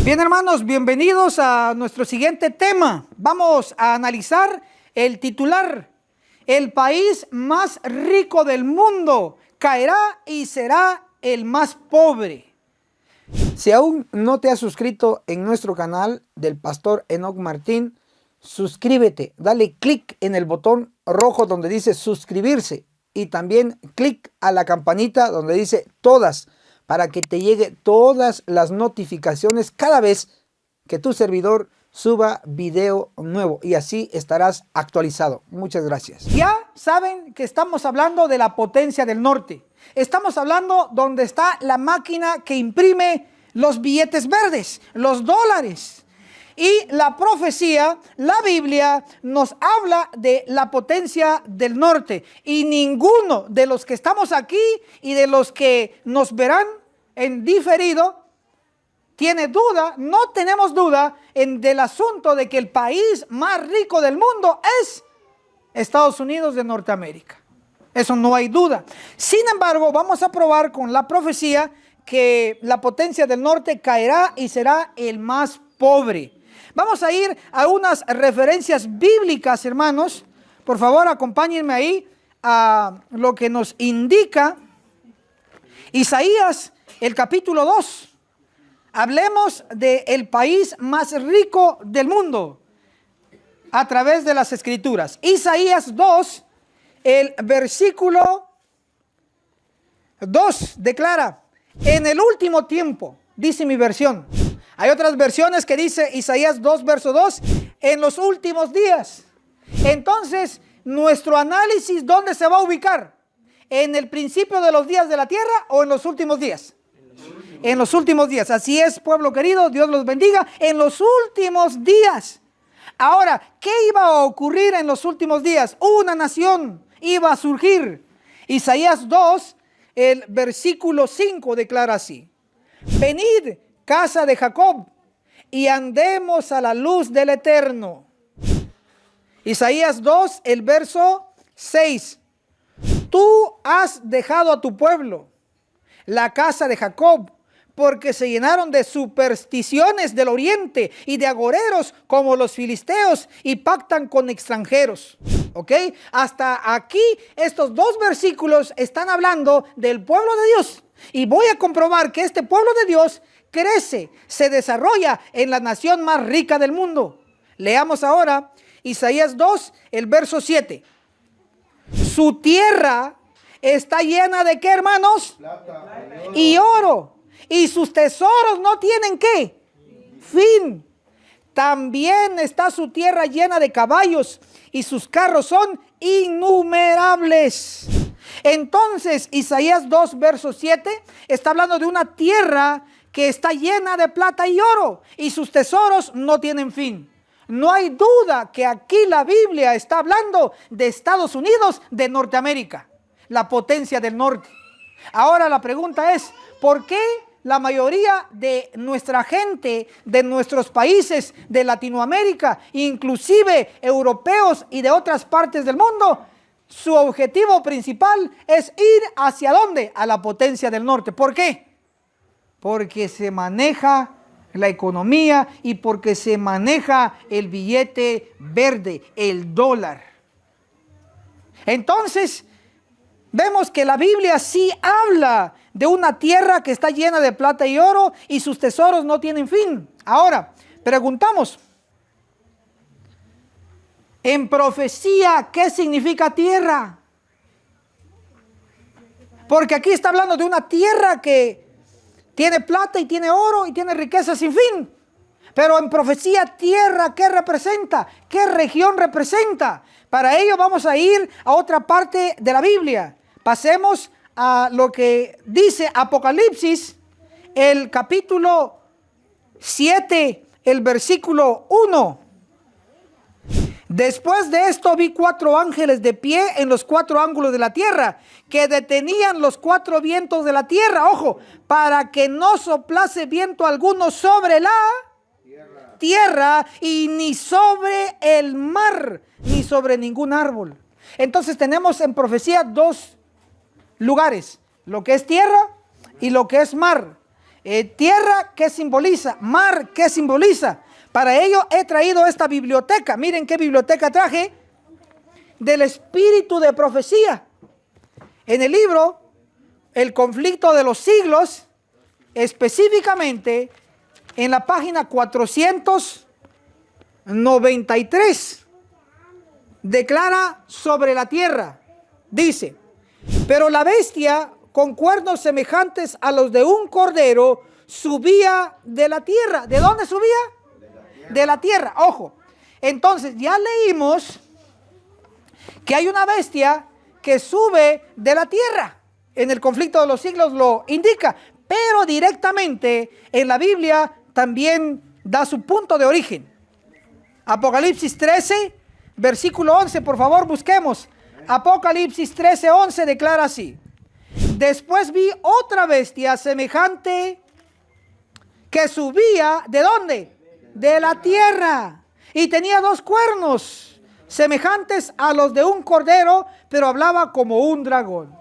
Bien, hermanos, bienvenidos a nuestro siguiente tema. Vamos a analizar el titular: el país más rico del mundo caerá y será el más pobre. Si aún no te has suscrito en nuestro canal del Pastor Enoch Martín, suscríbete, dale clic en el botón rojo donde dice suscribirse y también clic a la campanita donde dice todas, para que te llegue todas las notificaciones cada vez que tu servidor suba video nuevo, y así estarás actualizado. Muchas gracias. Ya saben que estamos hablando de la potencia del norte. Estamos hablando donde está la máquina que imprime los billetes verdes, los dólares. Y la profecía, la Biblia, nos habla de la potencia del norte. Y ninguno de los que estamos aquí y de los que nos verán en diferido tiene duda, no tenemos duda del asunto de que el país más rico del mundo es Estados Unidos de Norteamérica. Eso no hay duda. Sin embargo, vamos a probar con la profecía que la potencia del norte caerá y será el más pobre. Vamos a ir a unas referencias bíblicas, hermanos. Por favor, acompáñenme ahí a lo que nos indica Isaías, el capítulo 2. Hablemos del país más rico del mundo a través de las Escrituras. Isaías 2, el versículo 2 declara: en el último tiempo, dice mi versión. Hay otras versiones que dice Isaías 2, verso 2, en los últimos días. Entonces, nuestro análisis, ¿dónde se va a ubicar? ¿En el principio de los días de la tierra o en los últimos días? En los últimos días. Así es, pueblo querido, Dios los bendiga. En los últimos días. Ahora, ¿qué iba a ocurrir en los últimos días? Una nación iba a surgir. Isaías 2, el versículo 5 declara así: venid, casa de Jacob, y andemos a la luz del Eterno. Isaías 2, el verso 6. Tú has dejado a tu pueblo, la casa de Jacob, porque se llenaron de supersticiones del oriente y de agoreros como los filisteos, y pactan con extranjeros. ¿Ok? Hasta aquí estos dos versículos están hablando del pueblo de Dios. Y voy a comprobar que este pueblo de Dios crece, se desarrolla en la nación más rica del mundo. Leamos ahora Isaías 2, el verso 7. Su tierra está llena de ¿qué, hermanos? Plata y oro. Y sus tesoros no tienen ¿qué? Fin. También está su tierra llena de caballos, y sus carros son innumerables. Entonces, Isaías 2, verso 7, está hablando de una tierra que está llena de plata y oro, y sus tesoros no tienen fin. No hay duda que aquí la Biblia está hablando de Estados Unidos de Norteamérica, la potencia del norte. Ahora la pregunta es, ¿por qué la mayoría de nuestra gente, de nuestros países de Latinoamérica, inclusive europeos y de otras partes del mundo, su objetivo principal es ir hacia dónde? A la potencia del norte? ¿Por qué? Porque se maneja la economía y porque se maneja el billete verde, el dólar. Entonces, vemos que la Biblia sí habla de una tierra que está llena de plata y oro, y sus tesoros no tienen fin. Ahora, preguntamos, en profecía, ¿qué significa tierra? Porque aquí está hablando de una tierra que tiene plata y tiene oro y tiene riqueza sin fin. Pero en profecía, tierra, ¿qué representa? ¿Qué región representa? Para ello vamos a ir a otra parte de la Biblia. Pasemos a lo que dice Apocalipsis, el capítulo 7, el versículo 1. Después de esto vi 4 ángeles de pie en los 4 ángulos de la tierra, que detenían los 4 vientos de la tierra, ojo, para que no soplase viento alguno sobre la tierra, y ni sobre el mar, ni sobre ningún árbol. Entonces tenemos en profecía 2 lugares, lo que es tierra y lo que es mar. Tierra, ¿qué simboliza? Mar, ¿qué simboliza? Para ello he traído esta biblioteca. Miren qué biblioteca traje. Del espíritu de profecía. En el libro, El conflicto de los siglos, específicamente en la página 493, declara sobre la tierra. Dice, pero la bestia con cuernos semejantes a los de un cordero subía de la tierra. ¿De dónde subía? De la tierra. Ojo, entonces ya leímos que hay una bestia que sube de la tierra. En el conflicto de los siglos lo indica, pero directamente en la Biblia también da su punto de origen. Apocalipsis 13, versículo 11, por favor busquemos. Apocalipsis 13, 11 declara así. Después vi otra bestia semejante que subía, ¿de dónde? De la tierra. Y tenía dos cuernos semejantes a los de un cordero, pero hablaba como un dragón.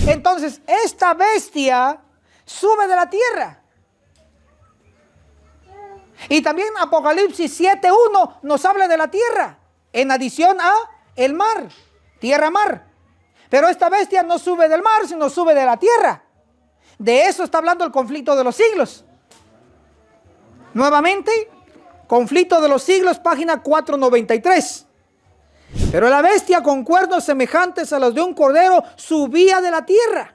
Entonces, esta bestia sube de la tierra. Y también Apocalipsis 7:1 nos habla de la tierra, en adición a el mar, tierra-mar. Pero esta bestia no sube del mar, sino sube de la tierra. De eso está hablando el conflicto de los siglos. Nuevamente, conflicto de los siglos, página 493. Pero la bestia con cuernos semejantes a los de un cordero subía de la tierra.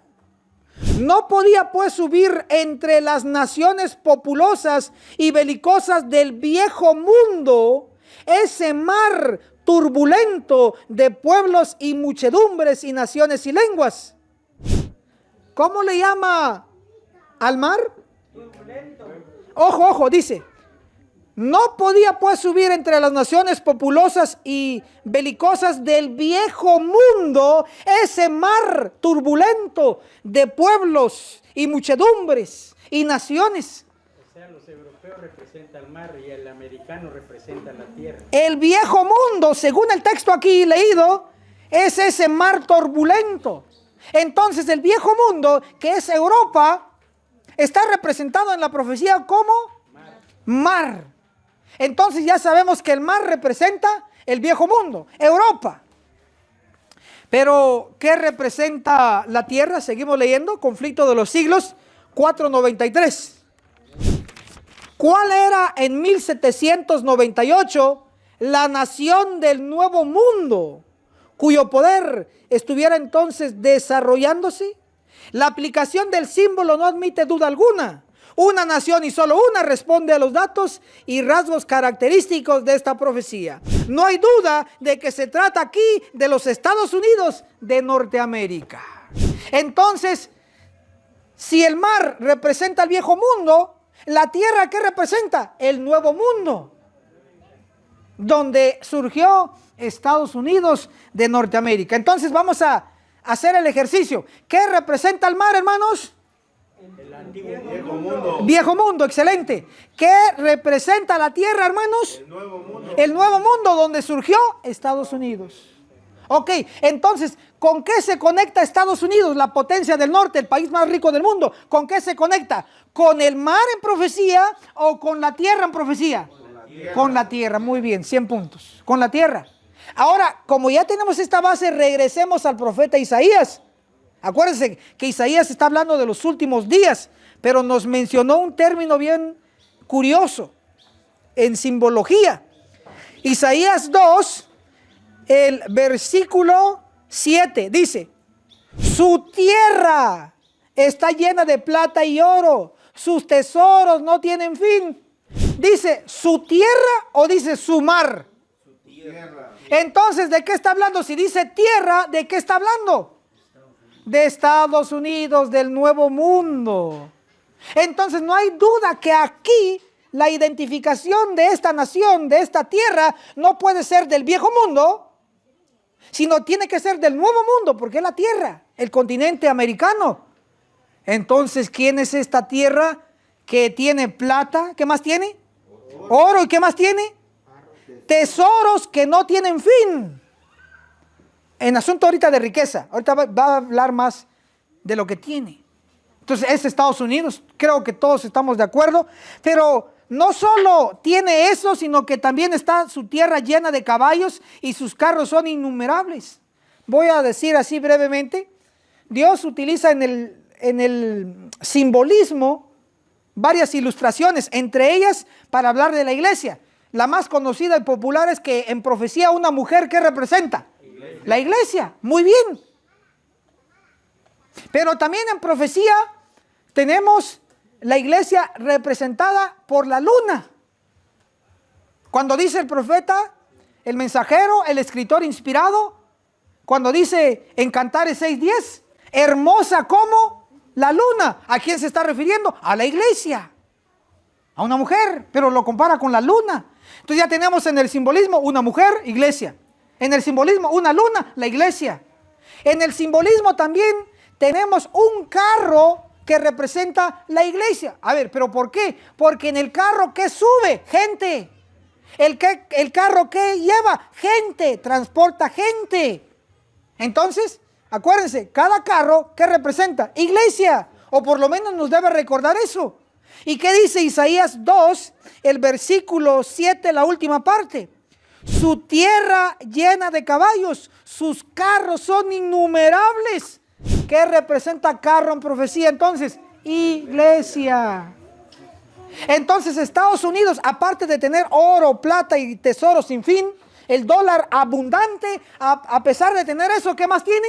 No podía pues subir entre las naciones populosas y belicosas del viejo mundo, ese mar turbulento de pueblos y muchedumbres y naciones y lenguas. ¿Cómo le llama al mar? Turbulento. Ojo, ojo, dice. No podía pues subir entre las naciones populosas y belicosas del viejo mundo, ese mar turbulento de pueblos y muchedumbres y naciones. O sea, los europeos representan el mar y el americano representa la tierra. El viejo mundo, según el texto aquí leído, es ese mar turbulento. Entonces el viejo mundo, que es Europa, está representado en la profecía como mar. Entonces ya sabemos que el mar representa el viejo mundo, Europa. Pero, ¿qué representa la tierra? Seguimos leyendo, conflicto de los siglos, 493. ¿Cuál era en 1798 la nación del nuevo mundo, cuyo poder estuviera entonces desarrollándose? La aplicación del símbolo no admite duda alguna. Una nación y solo una responde a los datos y rasgos característicos de esta profecía. No hay duda de que se trata aquí de los Estados Unidos de Norteamérica. Entonces, si el mar representa el viejo mundo, la tierra, ¿qué representa? El nuevo mundo, donde surgió Estados Unidos de Norteamérica. Entonces vamos a hacer el ejercicio. ¿Qué representa el mar, hermanos? El antiguo viejo mundo. Viejo mundo, excelente. ¿Qué representa la tierra, hermanos? El nuevo mundo. El nuevo mundo donde surgió Estados Unidos. Ok, entonces, ¿con qué se conecta Estados Unidos, la potencia del norte, el país más rico del mundo? ¿Con qué se conecta? ¿Con el mar en profecía o con la tierra en profecía? Con la tierra, muy bien, 100 puntos. Con la tierra. Ahora, como ya tenemos esta base, regresemos al profeta Isaías. Acuérdense que Isaías está hablando de los últimos días, pero nos mencionó un término bien curioso en simbología. Isaías 2, el versículo 7 dice: su tierra está llena de plata y oro, sus tesoros no tienen fin. ¿Dice su tierra o dice su mar? Su tierra. Entonces, ¿de qué está hablando? Si dice tierra, ¿de qué está hablando? De Estados Unidos, del nuevo mundo. Entonces no hay duda que aquí la identificación de esta nación, de esta tierra, no puede ser del viejo mundo, sino tiene que ser del nuevo mundo, porque es la tierra, el continente americano. Entonces, ¿quién es esta tierra que tiene plata? ¿Qué más tiene? Oro. ¿Y qué más tiene? Tesoros que no tienen fin. En asunto ahorita de riqueza, ahorita va a hablar más de lo que tiene. Entonces es Estados Unidos, creo que todos estamos de acuerdo, pero no solo tiene eso, sino que también está su tierra llena de caballos y sus carros son innumerables. Voy a decir así brevemente, Dios utiliza en el simbolismo varias ilustraciones, entre ellas para hablar de la iglesia. La más conocida y popular es que en profecía una mujer, ¿qué representa? La iglesia, muy bien. Pero también en profecía tenemos la iglesia representada por la luna. Cuando dice el profeta, el mensajero, el escritor inspirado, cuando dice en Cantares 6:10, hermosa como la luna, ¿a quién se está refiriendo? A la iglesia, a una mujer, pero lo compara con la luna. Entonces ya tenemos en el simbolismo una mujer, iglesia. En el simbolismo una luna, la iglesia. En el simbolismo también tenemos un carro que representa la iglesia. A ver, ¿pero por qué? Porque en el carro, ¿qué sube? Gente. El carro, ¿qué lleva? Gente, transporta gente. Entonces, acuérdense, cada carro, ¿qué representa? Iglesia, o por lo menos nos debe recordar eso. ¿Y qué dice Isaías 2, el versículo 7, la última parte? Su tierra llena de caballos, sus carros son innumerables. ¿Qué representa carro en profecía entonces? Iglesia. Entonces Estados Unidos, aparte de tener oro, plata y tesoros sin fin, el dólar abundante, a pesar de tener eso, ¿qué más tiene?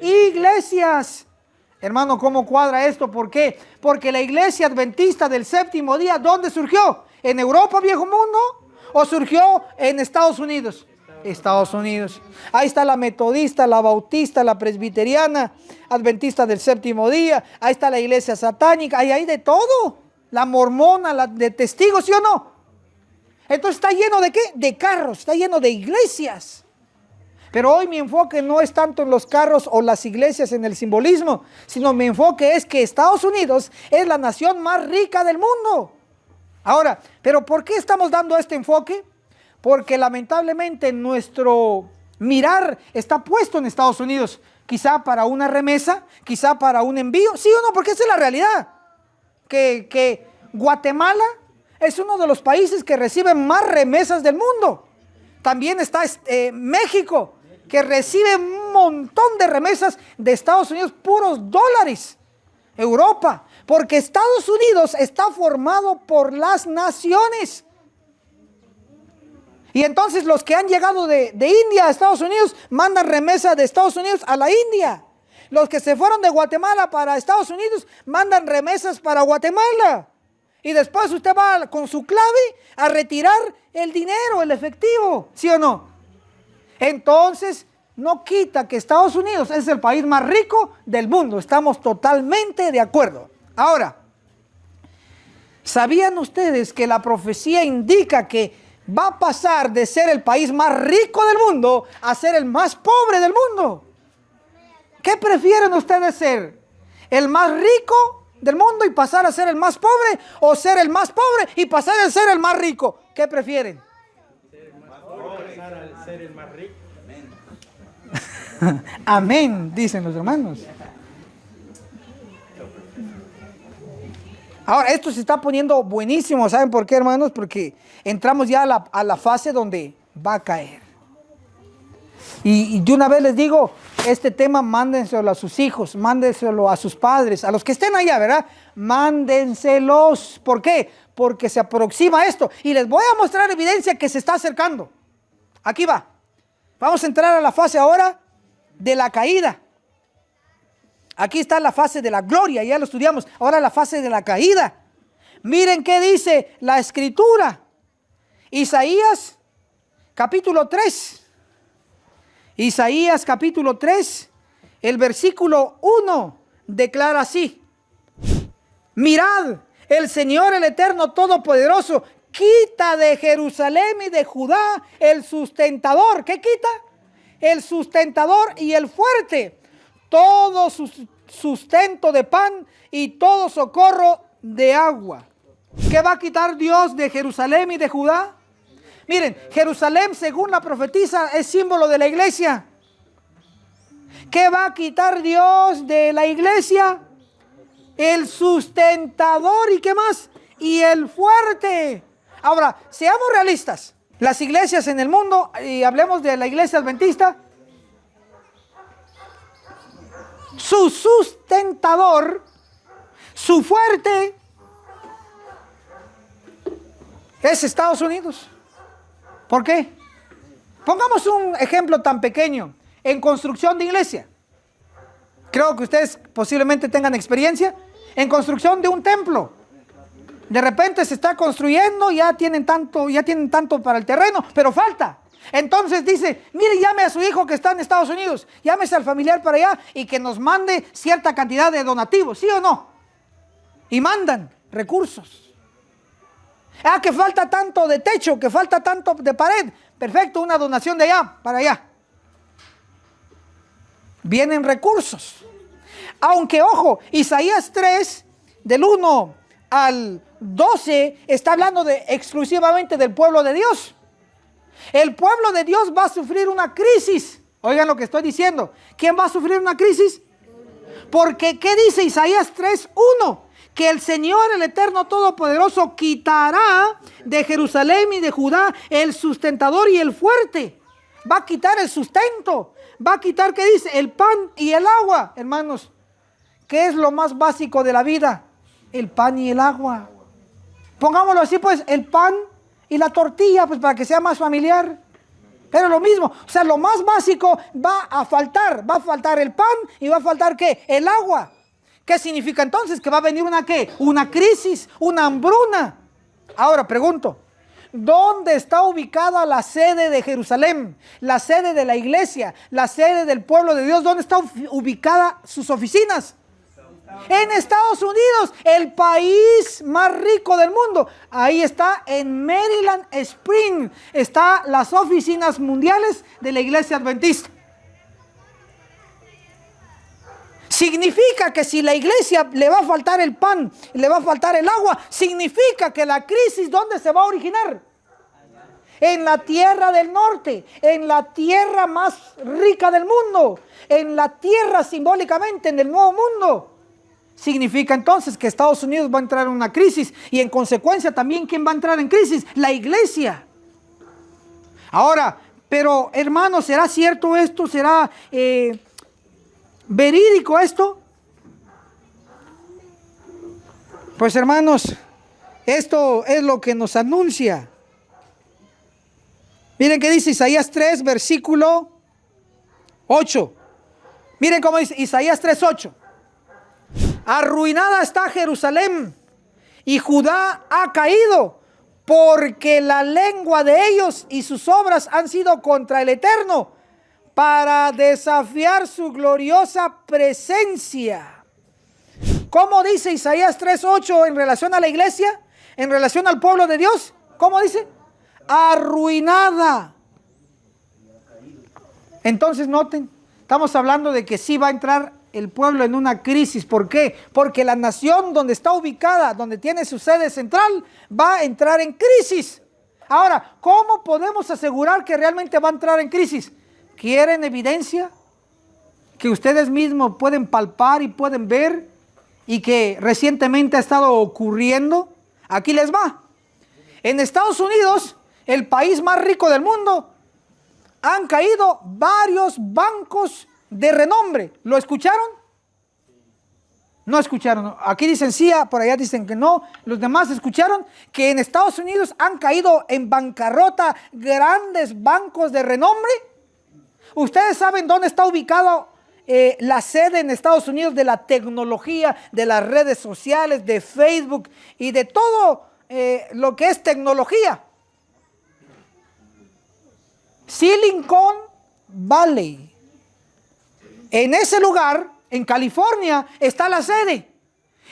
Iglesias. Hermano, ¿cómo cuadra esto? ¿Por qué? Porque la iglesia adventista del séptimo día, ¿dónde surgió? ¿En Europa, viejo mundo? ¿O surgió en Estados Unidos? Estados Unidos. Ahí está la metodista, la bautista, la presbiteriana, adventista del séptimo día. Ahí está la iglesia satánica. Ahí hay de todo. La mormona, la de testigos, ¿sí o no? Entonces está lleno de ¿qué? De carros, está lleno de iglesias. Pero hoy mi enfoque no es tanto en los carros o las iglesias en el simbolismo, sino mi enfoque es que Estados Unidos es la nación más rica del mundo. Ahora, ¿pero por qué estamos dando este enfoque? Porque lamentablemente nuestro mirar está puesto en Estados Unidos. Quizá para una remesa, quizá para un envío. ¿Sí o no? Porque esa es la realidad. Que Guatemala es uno de los países que reciben más remesas del mundo. También está México, que recibe un montón de remesas de Estados Unidos, puros dólares. Europa, porque Estados Unidos está formado por las naciones. Y entonces los que han llegado de India a Estados Unidos mandan remesa de Estados Unidos a la India. Los que se fueron de Guatemala para Estados Unidos mandan remesas para Guatemala. Y después usted va con su clave a retirar el dinero, el efectivo, ¿sí o no? Entonces, no quita que Estados Unidos es el país más rico del mundo. Estamos totalmente de acuerdo. Ahora, ¿sabían ustedes que la profecía indica que va a pasar de ser el país más rico del mundo a ser el más pobre del mundo? ¿Qué prefieren ustedes ser? ¿El más rico del mundo y pasar a ser el más pobre? ¿O ser el más pobre y pasar a ser el más rico? ¿Qué prefieren? Ser el más pobre, pasar a ser el más rico. Amén, dicen los hermanos. Ahora, esto se está poniendo buenísimo. ¿Saben por qué, hermanos? Porque entramos ya a la fase donde va a caer. Y de una vez les digo, este tema mándenselo a sus hijos, mándenselo a sus padres, a los que estén allá, ¿verdad? Mándenselos. ¿Por qué? Porque se aproxima esto. Y les voy a mostrar evidencia que se está acercando. Aquí va. Vamos a entrar a la fase ahora de la caída. Aquí está la fase de la gloria, ya lo estudiamos. Ahora la fase de la caída. Miren qué dice la escritura. Isaías capítulo 3. Isaías capítulo 3, el versículo 1 declara así: mirad, el Señor, el Eterno Todopoderoso, quita de Jerusalén y de Judá el sustentador. ¿Qué quita? El sustentador y el fuerte, todo su sustento de pan y todo socorro de agua. ¿Qué va a quitar Dios de Jerusalén y de Judá? Miren, Jerusalén, según la profetisa, es símbolo de la iglesia. ¿Qué va a quitar Dios de la iglesia? el sustentador, ¿y qué más? Y el fuerte. Ahora, seamos realistas. Las iglesias en el mundo, y hablemos de la iglesia adventista, su sustentador, su fuerte, es Estados Unidos. ¿Por qué? Pongamos un ejemplo tan pequeño. En construcción de iglesia. Creo que ustedes posiblemente tengan experiencia. En construcción de un templo. De repente se está construyendo, ya tienen tanto para el terreno, pero falta. Entonces dice, mire, llame a su hijo que está en Estados Unidos, llámese al familiar para allá y que nos mande cierta cantidad de donativos, ¿sí o no? Y mandan recursos. Ah, que falta tanto de techo, que falta tanto de pared. Perfecto, una donación de allá para allá. Vienen recursos. Aunque, ojo, Isaías 3, del 1 al 12, está hablando exclusivamente del pueblo de Dios. El pueblo de Dios va a sufrir una crisis. Oigan lo que estoy diciendo. ¿Quién va a sufrir una crisis? Porque, ¿qué dice Isaías 3:1? Que el Señor, el Eterno Todopoderoso, quitará de Jerusalén y de Judá el sustentador y el fuerte. Va a quitar el sustento. Va a quitar, ¿qué dice? El pan y el agua. Hermanos, ¿qué es lo más básico de la vida? El pan y el agua. Pongámoslo así, pues, el pan y la tortilla, pues, para que sea más familiar. Pero lo mismo, o sea, lo más básico va a faltar. Va a faltar el pan y va a faltar, ¿qué? El agua. ¿Qué significa entonces? Que va a venir una, ¿qué? Una crisis, una hambruna. Ahora pregunto, ¿dónde está ubicada la sede de Jerusalén? La sede de la iglesia, la sede del pueblo de Dios. ¿Dónde están ubicadas sus oficinas? En Estados Unidos, el país más rico del mundo. Ahí está, en Maryland Spring, están las oficinas mundiales de la iglesia adventista. Significa que si la iglesia le va a faltar el pan, le va a faltar el agua, significa que la crisis, ¿dónde se va a originar? En la tierra del norte, en la tierra más rica del mundo, en la tierra simbólicamente, en el nuevo mundo. Significa entonces que Estados Unidos va a entrar en una crisis y en consecuencia también, ¿quién va a entrar en crisis? La iglesia. Ahora, pero hermanos, ¿será cierto esto? ¿Será verídico esto? Pues hermanos, esto es lo que nos anuncia. Miren qué dice Isaías 3, versículo 8. Miren cómo dice Isaías 3:8. Arruinada está Jerusalén y Judá ha caído, porque la lengua de ellos y sus obras han sido contra el Eterno, para desafiar su gloriosa presencia. ¿Cómo dice Isaías 3:8 en relación a la iglesia? En relación al pueblo de Dios. ¿Cómo dice? Arruinada. Entonces noten, estamos hablando de que sí va a entrar el pueblo en una crisis. ¿Por qué? Porque la nación donde está ubicada, donde tiene su sede central, va a entrar en crisis. Ahora, ¿cómo podemos asegurar que realmente va a entrar en crisis? ¿Quieren evidencia? Que ustedes mismos pueden palpar y pueden ver y que recientemente ha estado ocurriendo. Aquí les va. En Estados Unidos, el país más rico del mundo, han caído varios bancos de renombre. ¿Lo escucharon? No escucharon. Aquí dicen sí, por allá dicen que no. Los demás escucharon que en Estados Unidos han caído en bancarrota grandes bancos de renombre. ¿Ustedes saben dónde está ubicado la sede en Estados Unidos de la tecnología, de las redes sociales, de Facebook y de todo lo que es tecnología? Silicon Valley. En ese lugar, en California, está la sede.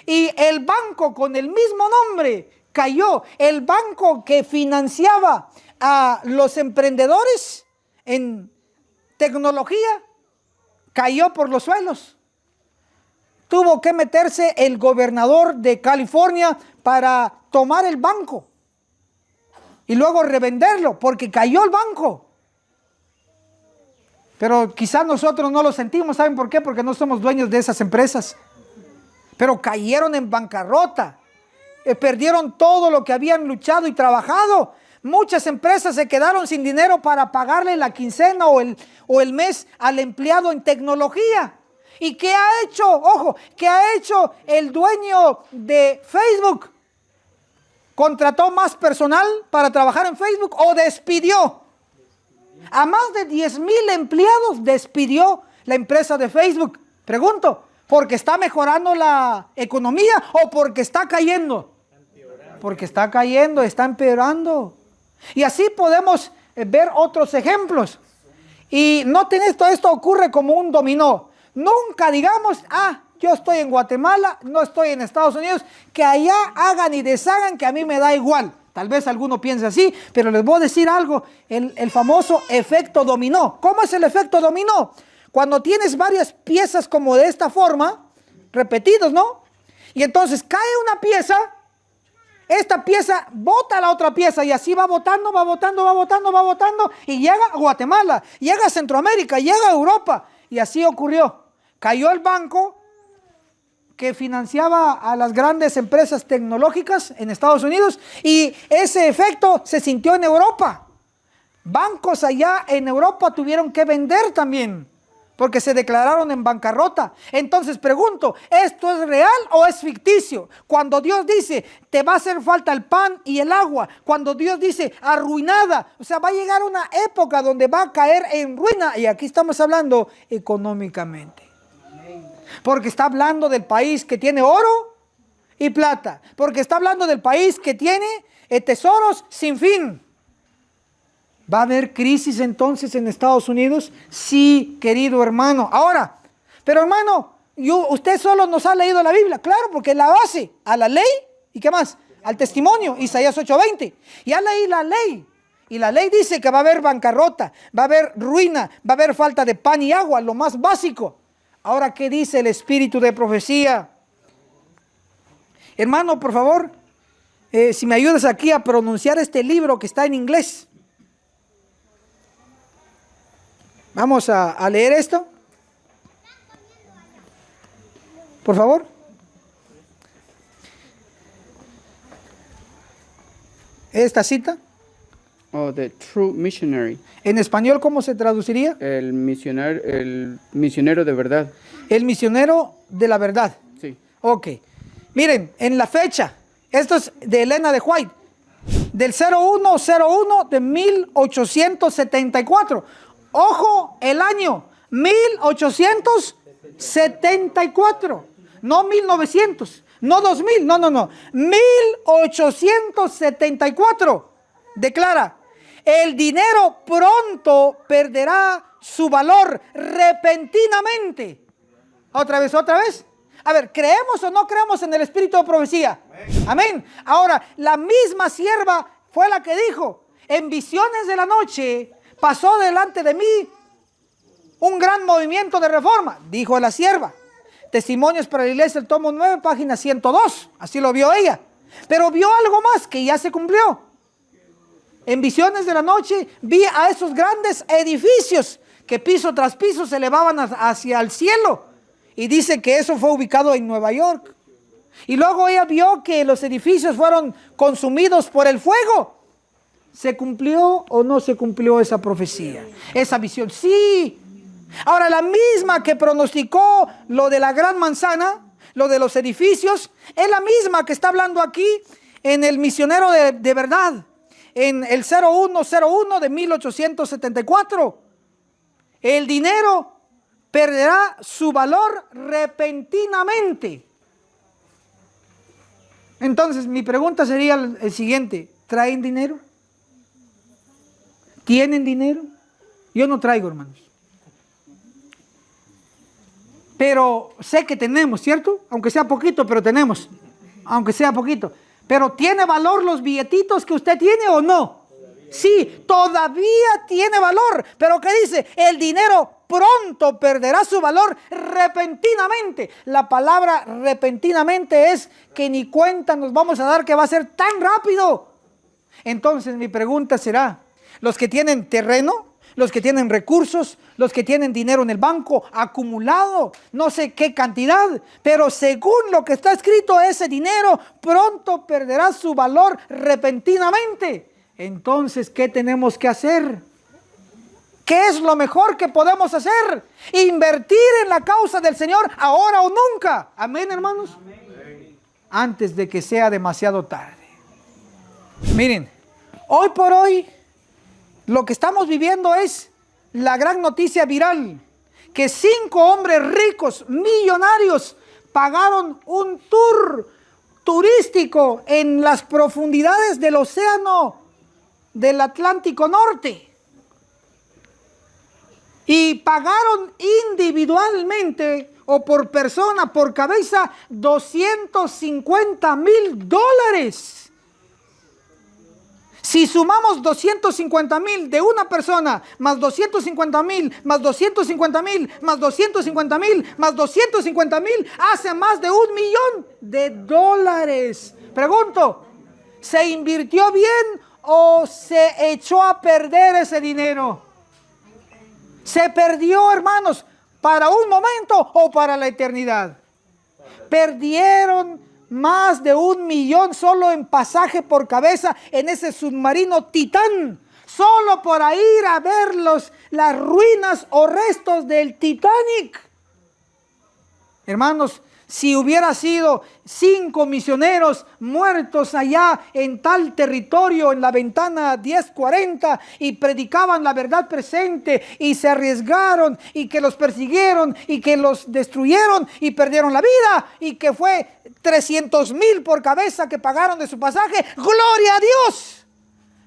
Y el banco con el mismo nombre cayó. El banco que financiaba a los emprendedores en tecnología cayó por los suelos. Tuvo que meterse el gobernador de California para tomar el banco y luego revenderlo porque cayó el banco. Pero quizás nosotros no lo sentimos. ¿Saben por qué? Porque no somos dueños de esas empresas. pero cayeron en bancarrota. Perdieron todo lo que habían luchado y trabajado. Muchas empresas se quedaron sin dinero para pagarle la quincena o el mes al empleado en tecnología. ¿Y qué ha hecho? Ojo, ¿qué ha hecho el dueño de Facebook? ¿Contrató más personal para trabajar en Facebook o despidió? A más de 10,000 empleados despidió la empresa de Facebook. Pregunto, ¿porque está mejorando la economía o porque está cayendo? Porque está cayendo, está empeorando. Y así podemos ver otros ejemplos. Y noten esto ocurre como un dominó. Nunca digamos, yo estoy en Guatemala, no estoy en Estados Unidos, que allá hagan y deshagan, que a mí me da igual. Tal vez alguno piense así, pero les voy a decir algo, el famoso efecto dominó. ¿Cómo es el efecto dominó? Cuando tienes varias piezas como de esta forma, repetidos, ¿no? Y entonces cae una pieza, esta pieza bota a la otra pieza y así va botando, y llega a Guatemala, llega a Centroamérica, llega a Europa. Y así ocurrió. Cayó el banco que financiaba a las grandes empresas tecnológicas en Estados Unidos y ese efecto se sintió en Europa. Bancos allá en Europa tuvieron que vender también porque se declararon en bancarrota. Entonces pregunto, ¿esto es real o es ficticio? Cuando Dios dice, te va a hacer falta el pan y el agua, cuando Dios dice, arruinada, o sea, va a llegar una época donde va a caer en ruina, y aquí estamos hablando económicamente. Porque está hablando del país que tiene oro y plata, porque está hablando del país que tiene tesoros sin fin. ¿Va a haber crisis entonces en Estados Unidos? Sí, querido hermano. Ahora, pero hermano, usted solo nos ha leído la Biblia. Claro, porque la base a la ley, ¿y qué más? Al testimonio, Isaías 8:20. Ya leí la ley. Y la ley dice que va a haber bancarrota, va a haber ruina, va a haber falta de pan y agua, lo más básico. Ahora, ¿qué dice el espíritu de profecía? Hermano, por favor, si me ayudas aquí a pronunciar este libro que está en inglés. Vamos a leer esto. Por favor. Esta cita. Oh, the true missionary. En español, ¿cómo se traduciría? El misionero de verdad. El misionero de la verdad. Sí. Ok. Miren, en la fecha, esto es de Elena de White, del 01/01 de 1874. Ojo, el año 1874, no 1900, no 2000, no. 1874 declara, el dinero pronto perderá su valor repentinamente. Otra vez. A ver, ¿creemos o no creemos en el espíritu de profecía? Amén. Ahora, la misma sierva fue la que dijo, en visiones de la noche pasó delante de mí un gran movimiento de reforma, dijo la sierva. Testimonios para la Iglesia, el tomo 9, página 102. Así lo vio ella. Pero vio algo más que ya se cumplió. En visiones de la noche vi a esos grandes edificios que piso tras piso se elevaban hacia el cielo. Y dice que eso fue ubicado en Nueva York. Y luego ella vio que los edificios fueron consumidos por el fuego. ¿Se cumplió o no se cumplió esa profecía? Esa visión, sí. Ahora, la misma que pronosticó lo de la gran manzana, lo de los edificios, es la misma que está hablando aquí en el misionero de verdad, en el 01/01 de 1874. El dinero perderá su valor repentinamente. Entonces, mi pregunta sería el siguiente: ¿traen dinero? ¿Tienen dinero? Yo no traigo, hermanos. Pero sé que tenemos, ¿cierto? Aunque sea poquito, pero tenemos. Aunque sea poquito. Pero ¿tiene valor los billetitos que usted tiene o no? Sí, todavía tiene valor. Pero ¿qué dice? El dinero pronto perderá su valor repentinamente. La palabra repentinamente es que ni cuenta nos vamos a dar que va a ser tan rápido. Entonces mi pregunta será, los que tienen terreno, los que tienen recursos, los que tienen dinero en el banco acumulado, no sé qué cantidad, pero según lo que está escrito, ese dinero pronto perderá su valor repentinamente. Entonces, ¿qué tenemos que hacer? ¿Qué es lo mejor que podemos hacer? Invertir en la causa del Señor ahora o nunca. Amén, hermanos. Amén. Antes de que sea demasiado tarde. Miren, hoy por hoy lo que estamos viviendo es la gran noticia viral, que 5 hombres ricos, millonarios, pagaron un tour turístico en las profundidades del océano del Atlántico Norte. Y pagaron individualmente o por persona, por cabeza, $250,000. Si sumamos 250,000 de una persona, más 250,000, más 250,000, más 250,000, más 250,000, hace más de $1,000,000. Pregunto, ¿se invirtió bien o se echó a perder ese dinero? Se perdió, hermanos, para un momento o para la eternidad. Perdieron más de $1,000,000 solo en pasaje por cabeza en ese submarino Titán, solo por ir a ver las ruinas o restos del Titanic. Hermanos, si hubiera sido 5 misioneros muertos allá en tal territorio, en la ventana 1040, y predicaban la verdad presente, y se arriesgaron, y que los persiguieron, y que los destruyeron, y perdieron la vida, y que fue 300,000 por cabeza que pagaron de su pasaje, ¡gloria a Dios!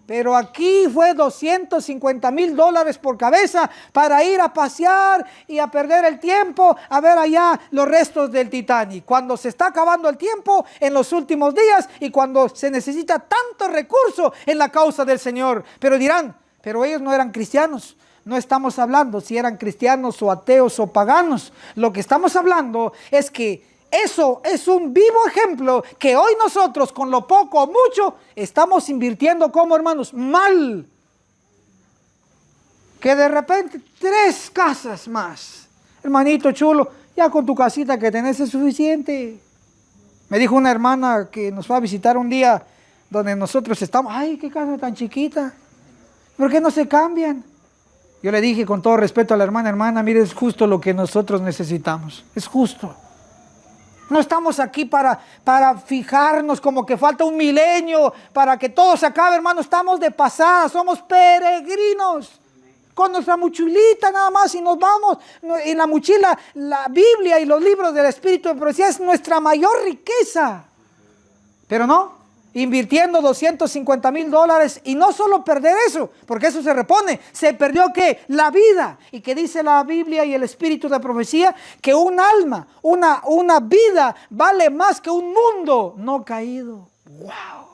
Pero aquí fue $250,000 por cabeza para ir a pasear y a perder el tiempo a ver allá los restos del Titanic. Cuando se está acabando el tiempo en los últimos días y cuando se necesita tanto recurso en la causa del Señor. Pero dirán, pero ellos no eran cristianos. No estamos hablando si eran cristianos o ateos o paganos. Lo que estamos hablando es que eso es un vivo ejemplo que hoy nosotros con lo poco o mucho estamos invirtiendo como, hermanos, mal. Que de repente 3 casas más. Hermanito chulo, ya con tu casita que tenés es suficiente. Me dijo una hermana que nos fue a visitar un día donde nosotros estamos. Ay, qué casa tan chiquita. ¿Por qué no se cambian? Yo le dije con todo respeto a la hermana, mire, es justo lo que nosotros necesitamos. Es justo. No estamos aquí para fijarnos como que falta un milenio, para que todo se acabe, hermano. Estamos de pasada, somos peregrinos. Con nuestra mochilita nada más y nos vamos. En la mochila, la Biblia y los libros del Espíritu de Profecía es nuestra mayor riqueza. Pero no, invirtiendo $250,000 y no solo perder eso, porque eso se repone, se perdió ¿qué? La vida. Y que dice la Biblia y el Espíritu de Profecía que un alma, una vida vale más que un mundo no caído. ¡Wow!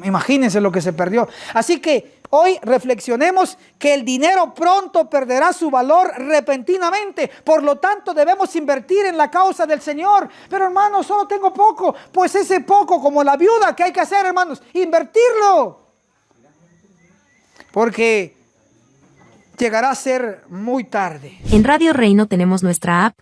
Imagínense lo que se perdió. Así que hoy reflexionemos que el dinero pronto perderá su valor repentinamente. Por lo tanto, debemos invertir en la causa del Señor. Pero hermanos, solo tengo poco. Pues ese poco, como la viuda, ¿qué hay que hacer, hermanos? Invertirlo. Porque llegará a ser muy tarde. En Radio Reino tenemos nuestra app.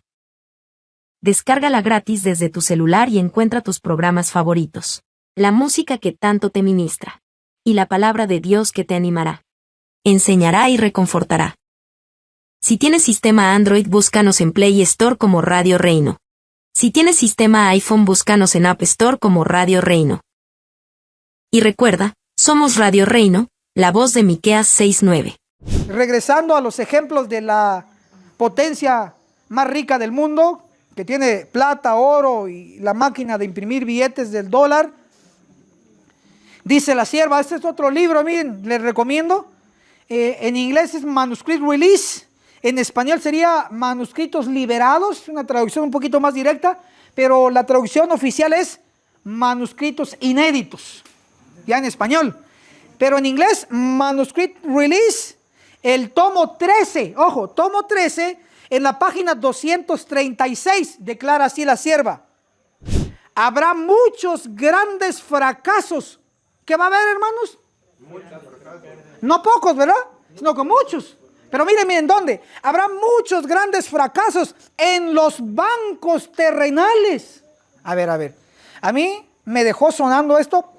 Descárgala gratis desde tu celular y encuentra tus programas favoritos. La música que tanto te ministra. Y la palabra de Dios que te animará. Enseñará y reconfortará. Si tienes sistema Android, búscanos en Play Store como Radio Reino. Si tienes sistema iPhone, búscanos en App Store como Radio Reino. Y recuerda, somos Radio Reino, la voz de Miqueas 6:9. Regresando a los ejemplos de la potencia más rica del mundo, que tiene plata, oro y la máquina de imprimir billetes del dólar. Dice la sierva, este es otro libro, miren, les recomiendo. En inglés es Manuscript Release, en español sería Manuscritos Liberados, una traducción un poquito más directa, pero la traducción oficial es Manuscritos Inéditos, ya en español. Pero en inglés, Manuscript Release, el tomo 13, ojo, tomo 13, en la página 236, declara así la sierva. Habrá muchos grandes fracasos. ¿Qué va a haber, hermanos? No pocos, ¿verdad? sino con muchos. Pero miren dónde. Habrá muchos grandes fracasos en los bancos terrenales. A ver. A mí me dejó sonando esto.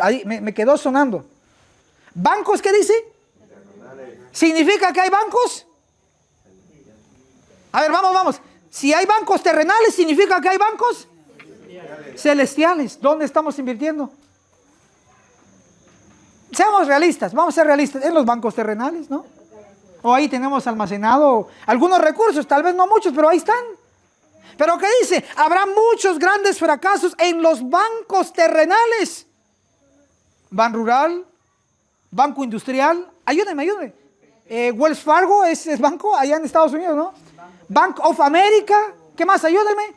Ahí me quedó sonando. ¿Bancos qué dice? ¿Significa que hay bancos? A ver, vamos. Si hay bancos terrenales, ¿significa que hay bancos celestiales? ¿Dónde estamos invirtiendo? Seamos realistas, vamos a ser realistas. En los bancos terrenales, ¿no? O ahí tenemos almacenado algunos recursos, tal vez no muchos, pero ahí están. Pero ¿qué dice? Habrá muchos grandes fracasos en los bancos terrenales. Ban Rural, Banco Industrial, ayúdenme. Wells Fargo es banco allá en Estados Unidos, ¿no? Bank of America, ¿qué más? Ayúdenme.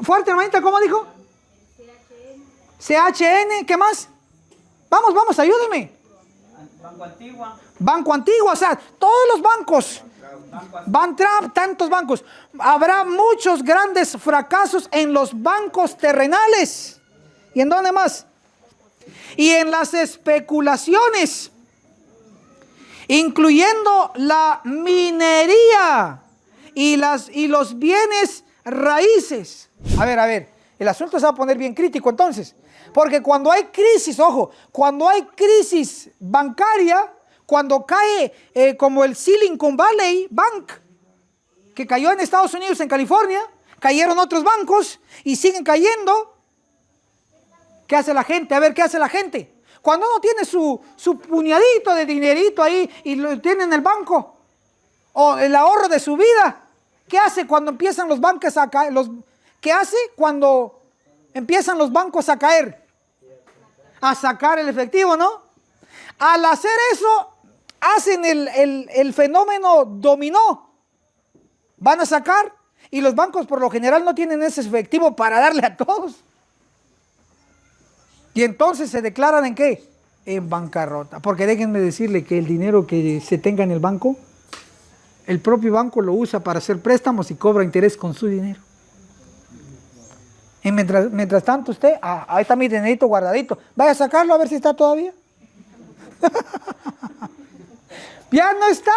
Fuerte, hermanita, ¿cómo dijo? CHN, ¿qué más? Vamos, ayúdenme. Banco Antigua, o sea, todos los bancos. Bantrap, tantos bancos. Habrá muchos grandes fracasos en los bancos terrenales. ¿Y en dónde más? Y en las especulaciones, incluyendo la minería y los bienes raíces. A ver, el asunto se va a poner bien crítico entonces. Porque cuando hay crisis, ojo, cuando hay crisis bancaria, cuando cae como el Silicon Valley Bank, que cayó en Estados Unidos, en California, cayeron otros bancos y siguen cayendo. ¿Qué hace la gente? A ver, ¿qué hace la gente? Cuando uno tiene su puñadito de dinerito ahí y lo tiene en el banco, o el ahorro de su vida, ¿qué hace cuando empiezan los bancos a caer? ¿Qué hace cuando empiezan los bancos a caer? A sacar el efectivo, ¿no? Al hacer eso, hacen el fenómeno dominó. Van a sacar y los bancos por lo general no tienen ese efectivo para darle a todos. Y entonces se declaran ¿en qué? En bancarrota. Porque déjenme decirle que el dinero que se tenga en el banco, el propio banco lo usa para hacer préstamos y cobra interés con su dinero. Y mientras tanto usted, ahí está mi dinerito guardadito, vaya a sacarlo a ver si está todavía. Ya no está.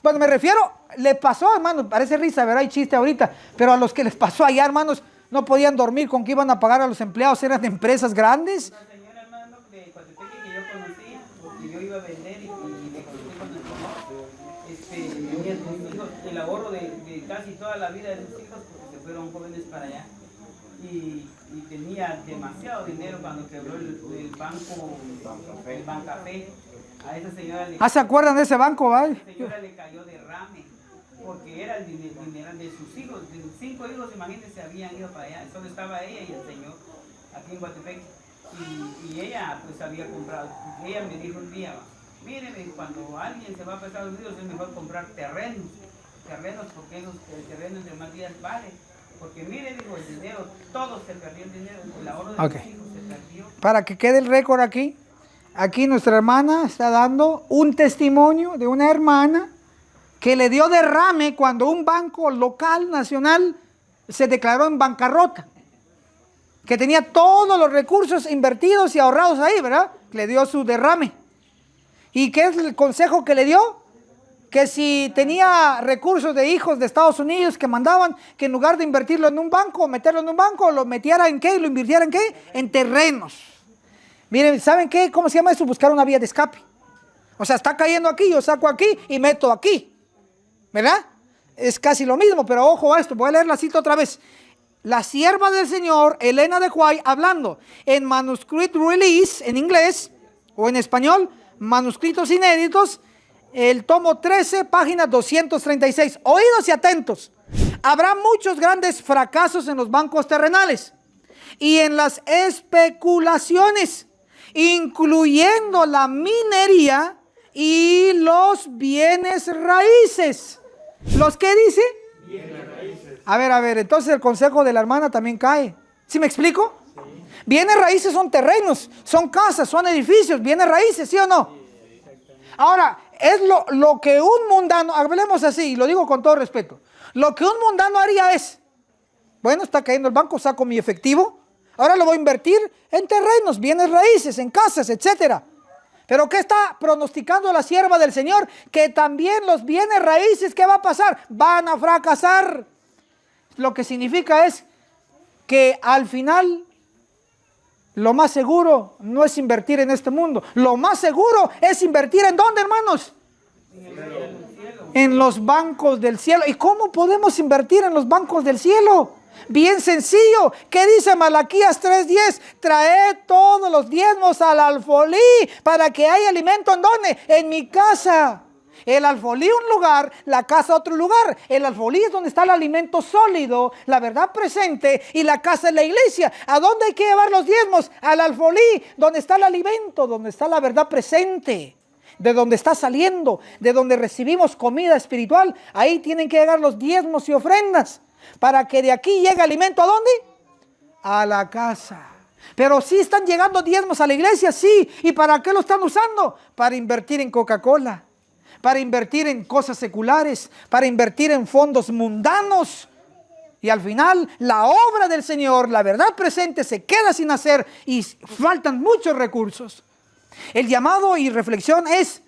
Bueno, me refiero, le pasó, hermanos, parece risa, ¿verdad? Hay chiste ahorita, pero a los que les pasó allá, hermanos, no podían dormir con que iban a pagar a los empleados, eran de empresas grandes. Una señora, hermano, de Coatepeque que yo conocía, porque yo iba a vender y le conté con el tenía sus hijos, el ahorro de casi toda la vida de sus hijos, porque se fueron jóvenes para allá. Y tenía demasiado dinero cuando quebró el Bancafé. A esa señora le, ¿Se acuerdan de ese banco, a esa señora le cayó derrame, porque era el dinero de sus hijos, de 5 hijos, imagínense, habían ido para allá. Solo estaba ella y el señor aquí en Guatepeque. Y ella pues había comprado, ella me dijo un día, mire, cuando alguien se va a Estados Unidos es mejor comprar terrenos porque el terreno entre más días vale. Porque mire, dijo, el dinero, todo se perdió, el dinero, el ahorro de los hijos se perdió. Para que quede el récord aquí, nuestra hermana está dando un testimonio de una hermana que le dio derrame cuando un banco local, nacional, se declaró en bancarrota. Que tenía todos los recursos invertidos y ahorrados ahí, ¿verdad? Le dio su derrame. ¿Y qué es el consejo que le dio? Que si tenía recursos de hijos de Estados Unidos que mandaban, que en lugar de invertirlo en un banco o meterlo en un banco, lo metiera en qué y lo invirtiera en qué, en terrenos. Miren, ¿saben qué? ¿Cómo se llama eso? Buscar una vía de escape. O sea, está cayendo aquí, yo saco aquí y meto aquí. ¿Verdad? Es casi lo mismo, pero ojo a esto, voy a leer la cita otra vez. La sierva del Señor, Elena de White, hablando en Manuscript Release, en inglés, o en español, manuscritos inéditos, el tomo 13, página 236. Oídos y atentos. Habrá muchos grandes fracasos en los bancos terrenales y en las especulaciones, incluyendo la minería y los bienes raíces. ¿Los qué dice? Bienes raíces. A ver, entonces el consejo de la hermana también cae. ¿Sí me explico? Sí. Bienes raíces son terrenos, son casas, son edificios, bienes raíces, ¿sí o no? Ahora, es lo que un mundano, hablemos así, y lo digo con todo respeto, lo que un mundano haría es, bueno, está cayendo el banco, saco mi efectivo, ahora lo voy a invertir en terrenos, bienes raíces, en casas, etcétera. Pero ¿qué está pronosticando la sierva del Señor? Que también los bienes raíces, ¿qué va a pasar? Van a fracasar. Lo que significa es que al final lo más seguro no es invertir en este mundo. Lo más seguro es invertir ¿en dónde, hermanos? En los bancos del cielo. ¿Y cómo podemos invertir en los bancos del cielo? Bien sencillo. ¿Qué dice Malaquías 3:10? Traed todos los diezmos al alfolí para que haya alimento. ¿En dónde? En mi casa. El alfolí un lugar, la casa otro lugar. El alfolí es donde está el alimento sólido, la verdad presente, y la casa es la iglesia. ¿A dónde hay que llevar los diezmos? Al alfolí, donde está el alimento, donde está la verdad presente, de donde está saliendo, de donde recibimos comida espiritual. Ahí tienen que llegar los diezmos y ofrendas, para que de aquí llegue alimento. ¿A dónde? A la casa. Pero sí están llegando diezmos a la iglesia, sí. ¿Y para qué lo están usando? Para invertir en Coca-Cola, para invertir en cosas seculares, para invertir en fondos mundanos. Y al final la obra del Señor, la verdad presente, se queda sin hacer y faltan muchos recursos. El llamado y reflexión es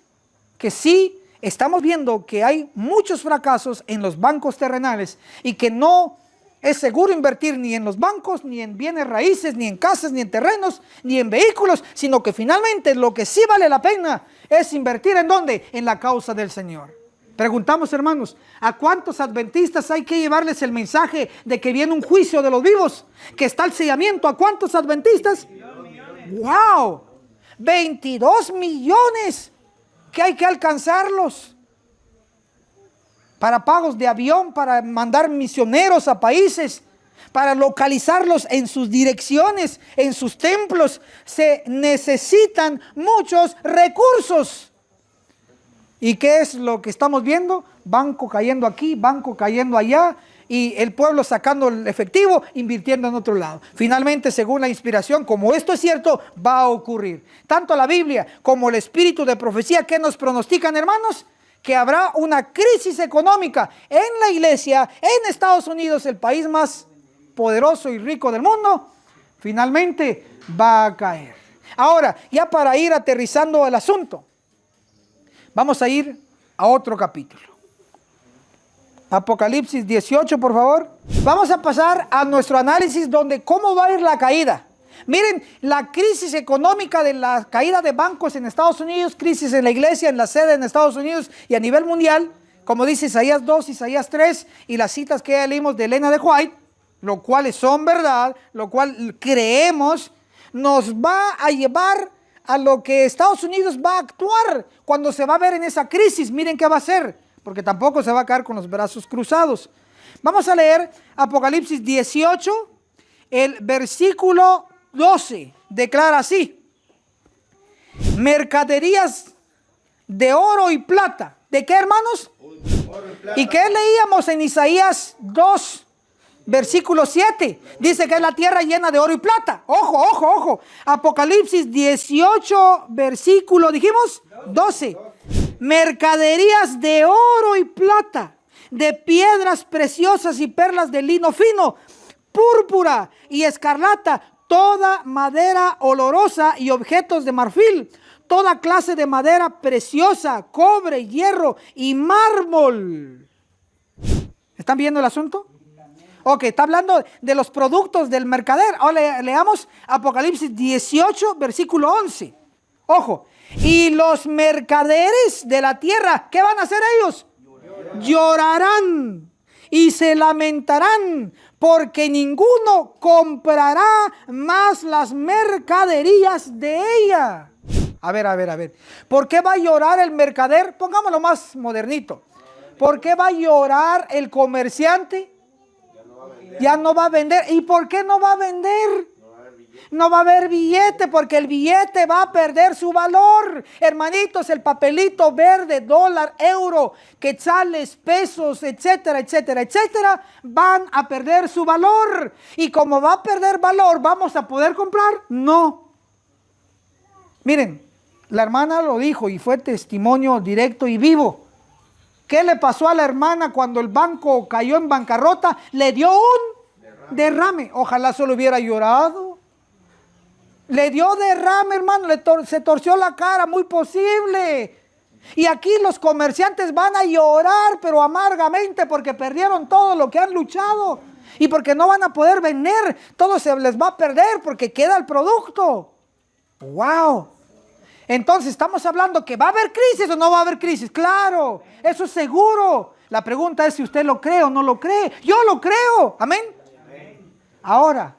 que sí estamos viendo que hay muchos fracasos en los bancos terrenales y que no es seguro invertir ni en los bancos, ni en bienes raíces, ni en casas, ni en terrenos, ni en vehículos, sino que finalmente lo que sí vale la pena es invertir ¿en dónde? En la causa del Señor. Preguntamos, hermanos, ¿a cuántos adventistas hay que llevarles el mensaje de que viene un juicio de los vivos? Que está el sellamiento. ¿A cuántos adventistas? ¡Wow! 22 millones que hay que alcanzarlos para pagos de avión, para mandar misioneros a países, para localizarlos en sus direcciones, en sus templos. Se necesitan muchos recursos. ¿Y qué es lo que estamos viendo? Banco cayendo aquí, banco cayendo allá, y el pueblo sacando el efectivo, invirtiendo en otro lado. Finalmente, según la inspiración, como esto es cierto, va a ocurrir. Tanto la Biblia como el espíritu de profecía, ¿qué nos pronostican, hermanos? Que habrá una crisis económica en la iglesia, en Estados Unidos, el país más poderoso y rico del mundo. Finalmente va a caer. Ahora, ya para ir aterrizando el asunto, vamos a ir a otro capítulo. Apocalipsis 18, por favor. Vamos a pasar a nuestro análisis donde cómo va a ir la caída. Miren, la crisis económica de la caída de bancos en Estados Unidos, crisis en la iglesia, en la sede en Estados Unidos y a nivel mundial, como dice Isaías 2, Isaías 3 y las citas que ya leímos de Elena de White, lo cuales son verdad, lo cual creemos, nos va a llevar a lo que Estados Unidos va a actuar cuando se va a ver en esa crisis. Miren qué va a hacer, porque tampoco se va a quedar con los brazos cruzados. Vamos a leer Apocalipsis 18, el versículo 12, declara así: mercaderías de oro y plata. ¿De qué, hermanos? ¿Y qué leíamos en Isaías 2, versículo 7? Dice que es la tierra llena de oro y plata. Ojo, ojo, ojo. Apocalipsis 18, versículo, dijimos, 12. Mercaderías de oro y plata, de piedras preciosas y perlas de lino fino, púrpura y escarlata, toda madera olorosa y objetos de marfil, toda clase de madera preciosa, cobre, hierro y mármol. ¿Están viendo el asunto? Ok, está hablando de los productos del mercader. Ahora leamos Apocalipsis 18, versículo 11. Ojo, y los mercaderes de la tierra, ¿qué van a hacer ellos? Llorarán y se lamentarán, porque ninguno comprará más las mercaderías de ella. A ver. ¿Por qué va a llorar el mercader? Pongámoslo más modernito. ¿Por qué va a llorar el comerciante? Ya no va a vender. ¿Y por qué no va a vender? No va a haber billete, porque el billete va a perder su valor. Hermanitos, el papelito verde, dólar, euro, quetzales, pesos, etcétera, etcétera, etcétera, van a perder su valor. Y como va a perder valor, ¿vamos a poder comprar? No. Miren, la hermana lo dijo y fue testimonio directo y vivo. ¿Qué le pasó a la hermana cuando el banco cayó en bancarrota? Le dio un derrame. Ojalá solo hubiera llorado. Le dio derrame, hermano, se torció la cara, muy posible. Y aquí los comerciantes van a llorar, pero amargamente, porque perdieron todo lo que han luchado. Y porque no van a poder vender, todo se les va a perder porque queda el producto. ¡Wow! Entonces estamos hablando que va a haber crisis o no va a haber crisis. Claro, eso es seguro. La pregunta es si usted lo cree o no lo cree. Yo lo creo. Amén. Ahora,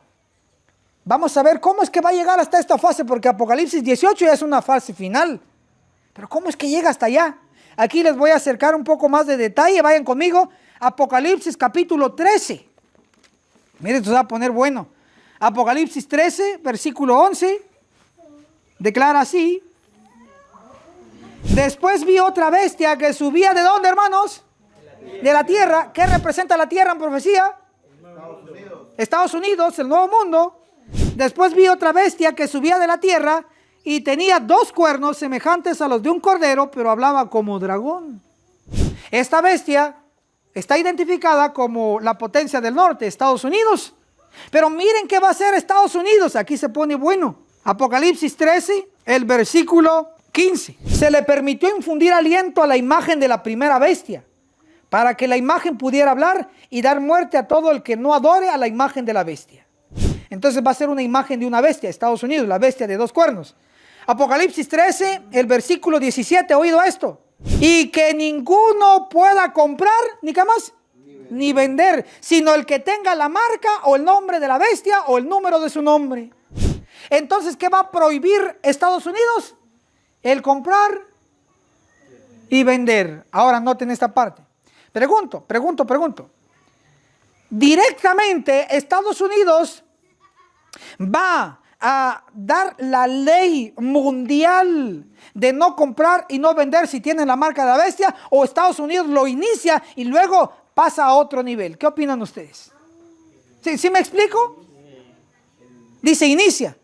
vamos a ver cómo es que va a llegar hasta esta fase, porque Apocalipsis 18 ya es una fase final. Pero ¿cómo es que llega hasta allá? Aquí les voy a acercar un poco más de detalle. Vayan conmigo. Apocalipsis capítulo 13. Miren, esto se va a poner bueno. Apocalipsis 13, versículo 11. Declara así. Después vi otra bestia que subía ¿de dónde, hermanos? De la tierra. ¿Qué representa la tierra en profecía? Estados Unidos, el nuevo mundo. Después vi otra bestia que subía de la tierra y tenía 2 cuernos semejantes a los de un cordero, pero hablaba como dragón. Esta bestia está identificada como la potencia del norte, Estados Unidos. Pero miren qué va a hacer Estados Unidos. Aquí se pone bueno. Apocalipsis 13, el versículo 15. Se le permitió infundir aliento a la imagen de la primera bestia, para que la imagen pudiera hablar y dar muerte a todo el que no adore a la imagen de la bestia. Entonces va a ser una imagen de una bestia, Estados Unidos, la bestia de 2 cuernos. Apocalipsis 13, el versículo 17, ¿oído esto? Y que ninguno pueda comprar, ni qué más, ni vender, sino el que tenga la marca o el nombre de la bestia o el número de su nombre. Entonces, ¿qué va a prohibir Estados Unidos? El comprar y vender. Ahora noten esta parte. Pregunto. Directamente Estados Unidos va a dar la ley mundial de no comprar y no vender si tienen la marca de la bestia, o Estados Unidos lo inicia y luego pasa a otro nivel. ¿Qué opinan ustedes? ¿Sí me explico? Dice inicia.